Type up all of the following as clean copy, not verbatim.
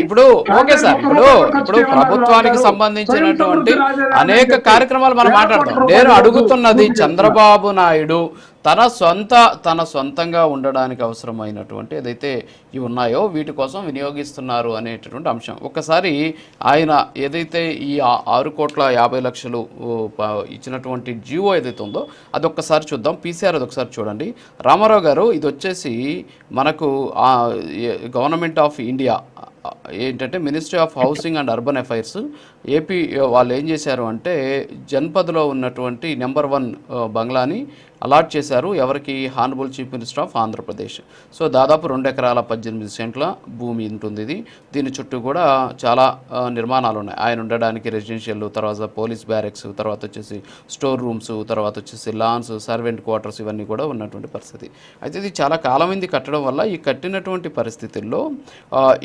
ఇప్పుడు okay sir, ఇప్పుడు ప్రభుత్వానికి సంబంధించినటువంటి అనేక కార్యక్రమాలు మనం మాట్లాడతాం. నేను అడుగుతున్నది చంద్రబాబు నాయుడు తన సొంతంగా ఉండడానికి అవసరమైనటువంటి ఏదైతే ఇవి ఉన్నాయో వీటి కోసం వినియోగిస్తున్నారు అనేటటువంటి అంశం. ఒక్కసారి ఆయన ఏదైతే ఈ 6,50,00,000 ఇచ్చినటువంటి జియో ఏదైతే ఉందో అదొక్కసారి చూద్దాం. పీసీఆర్ అదొకసారి చూడండి. రామారావు గారు, ఇది వచ్చేసి మనకు గవర్నమెంట్ ఆఫ్ ఇండియా ఏంటంటే ministry of housing and urban affairs AP వాళ్ళు ఏం చేశారు అంటే జన్పద్లో ఉన్నటువంటి నెంబర్ 1 బంగ్లాని అలాట్ చేశారు. ఎవరికి? Honourable chief minister of Andhra Pradesh. So దాదాపు 2 ఎకరాల 18 సెంట్ల భూమి ఉంటుంది. దీని చుట్టూ కూడా చాలా నిర్మాణాలు ఉన్నాయి. ఆయన ఉండడానికి రెసిడెన్షియల్, తర్వాత పోలీస్ బ్యారెక్స్, తర్వాత వచ్చేసి స్టోర్ రూమ్స్, తర్వాత వచ్చేసి లాన్స్, సర్వెంట్ క్వార్టర్స్ ఇవన్నీ కూడా ఉన్నటువంటి పరిస్థితి. అయితే ఇది చాలా కాలమైంది కట్టడం వల్ల ఈ కట్టినటువంటి పరిస్థితుల్లో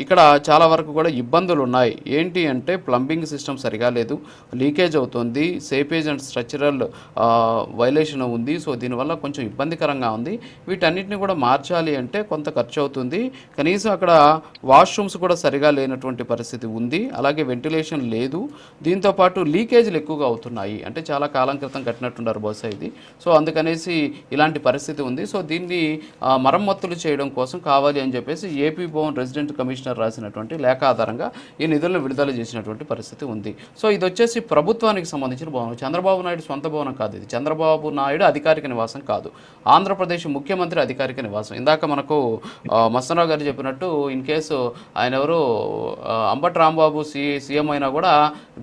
ఇక్కడ చాలా వరకు కూడా ఇబ్బందులు ఉన్నాయి. ఏంటి అంటే ప్లంబింగ్ సిస్టమ్ సరిగా లేదు, లీకేజ్ అవుతుంది, సేపేజ్ అండ్ స్ట్రక్చరల్ వైలేషన్ ఉంది. సో దీనివల్ల కొంచెం ఇబ్బందికరంగా ఉంది. వీటన్నిటిని కూడా మార్చాలి అంటే కొంత ఖర్చు అవుతుంది. కనీసం అక్కడ వాష్రూమ్స్ కూడా సరిగా లేనటువంటి పరిస్థితి ఉంది. అలాగే వెంటిలేషన్ లేదు. దీంతోపాటు లీకేజ్లు ఎక్కువగా అవుతున్నాయి. అంటే చాలా కాలం క్రితం కట్టినట్టున్నారు బహుశా ఇది. సో అందుకనేసి ఇలాంటి పరిస్థితి ఉంది. సో దీన్ని మరమ్మతులు చేయడం కోసం కావాలి అని చెప్పేసి ఏపీ భవన్ రెసిడెంట్ కమిషనర్ రాసినటువంటి లేఖ ఆధారంగా ఈ నిధులను విడుదల చేసినటువంటి పరిస్థితి ఉంది. సో ఇది వచ్చేసి ప్రభుత్వానికి సంబంధించిన భవనం. చంద్రబాబు నాయుడు సొంత భవనం కాదు ఇది. చంద్రబాబు నాయుడు అధికారిక నివాసం కాదు, ఆంధ్రప్రదేశ్ ముఖ్యమంత్రి అధికారిక నివాసం. ఇందాక మనకు మస్తనరావు గారు చెప్పినట్టు ఇన్ కేసు ఆయన ఎవరు అంబటి రాంబాబు సీఎం అయినా కూడా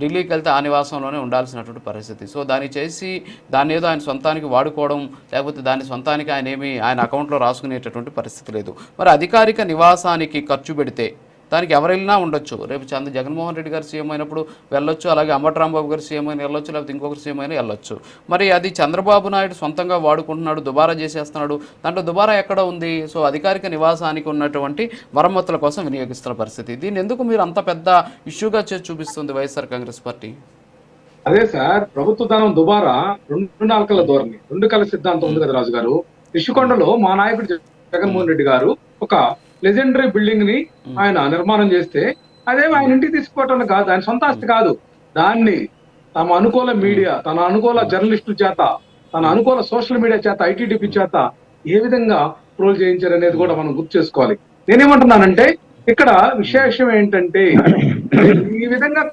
ఢిల్లీకి వెళ్తే ఆ నివాసంలోనే ఉండాల్సినటువంటి పరిస్థితి. సో దాన్ని ఏదో ఆయన సొంతానికి వాడుకోవడం, లేకపోతే దాని సొంతానికి ఆయన అకౌంట్లో రాసుకునేటటువంటి పరిస్థితి లేదు. మరి అధికారిక నివాసానికి ఖర్చు పెడితే దానికి ఎవరైనా ఉండొచ్చు. రేపు జగన్మోహన్ రెడ్డి గారు సీఎం అయినప్పుడు వెళ్ళొచ్చు, అలాగే అంబటి రాంబాబు గారు సీఎం అయినా వెళ్ళొచ్చు, లేకపోతే ఇంకొకరు సీఎం అయినా వెళ్ళొచ్చు. మరి అది చంద్రబాబు నాయుడు సొంతంగా వాడుకుంటున్నాడు, దుబారా చేసేస్తున్నాడు. దాంట్లో దుబారా ఎక్కడ ఉంది? సో అధికారిక నివాసానికి ఉన్నటువంటి మరమ్మతుల కోసం వినియోగిస్తున్న పరిస్థితి. దీన్ని ఎందుకు మీరు అంత పెద్ద ఇష్యూగా చేసి చూపిస్తుంది వైఎస్ఆర్ కాంగ్రెస్ పార్టీ? అదే సార్, ప్రభుత్వ ధనం దుబారా 2 నాలుకల ధోరణి, 2 కళ్ళ సిద్ధాంతం ఉంది కదా రాజు గారు. రిషికొండలో మా నాయకుడు జగన్మోహన్ రెడ్డి గారు ఒక లెజెండరీ బిల్డింగ్ ని ఆయన నిర్మాణం చేస్తే అదేమి ఆయన ఇంటికి తీసుకోవటం కాదు, ఆయన సొంత ఆస్తి కాదు. దాన్ని తమ అనుకూల మీడియా, తన అనుకూల జర్నలిస్టుల చేత, తన అనుకూల సోషల్ మీడియా చేత, ఐటీడీపీ చేత ఏ విధంగా ట్రోల్ చేయించారు అనేది కూడా మనం గుర్తు చేసుకోవాలి. నేనేమంటున్నానంటే ఇక్కడ విశేషం ఏంటంటే ఈ విధంగా